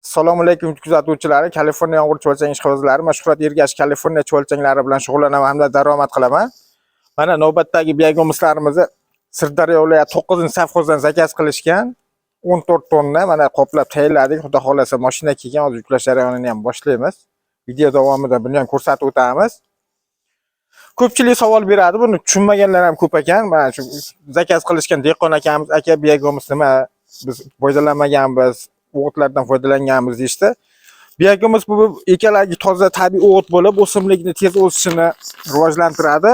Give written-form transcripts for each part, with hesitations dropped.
Assalomu alaykum kuzatuvchilari, Kaliforniya yomg'ir cho'lchang ishqibozlari, Mashhurat Ergash Kaliforniya cho'lchanglari bilan shug'ullanaman hamda daromad qilaman. Mana navbatdagi biyagomislarimizni Sirdaryo viloyati 9-sovxozdan zakaz qilishgan 14 tonna mana qoplab tayyorladik. Xudo xolasa mashina kelgan, hozir yuklash jarayonini ham boshlaymiz. Video davomida buni ham ko'rsatib o'tamiz. Ko'pchilik savol beradi, buni tushunmaganlar ham ko'p ekan. Mana shu zakaz qilishgan dehqon akamiz, aka biyagomis nima biz foydalanmaganmiz, o'g'itlardan foydalanganmiz deyishdi. Biyagomis bu ekalagi toza tabiiy o'g'it bo'lib, o'simlikni tez o'sishini rivojlantiradi.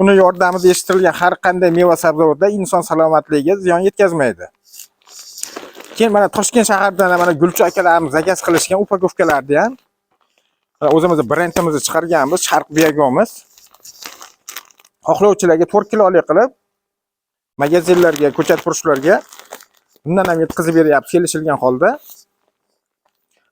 Uni yordamida yetishtirilgan har qanday meva sabzavotlar inson salomatligiga ziyon yetkazmaydi. Keyin mana Toshkent shaharidan mana Gulchi akalarimiz zakaz qilishgan upakovkalarni ham o'zimiz brendimizni chiqarganmiz, Sharq biyagomis. Xohlovchilarga 4 kilolik qilib magazinlarga, ko'chat-furushlarga bundan ham yetkazib beryapti kelishilgan holda.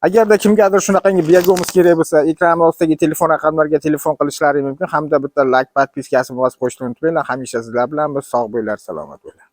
Agarda kimgadir shunaqangi biyagomis kerak bo'lsa, ekran ostidagi telefon raqamlariga telefon qilishlari mumkin hamda bitta like, podpiskasini bosib qo'yishni unutmanglar. Hamisha sizlar bilan biz sog' bo'linglar, salomat bo'linglar.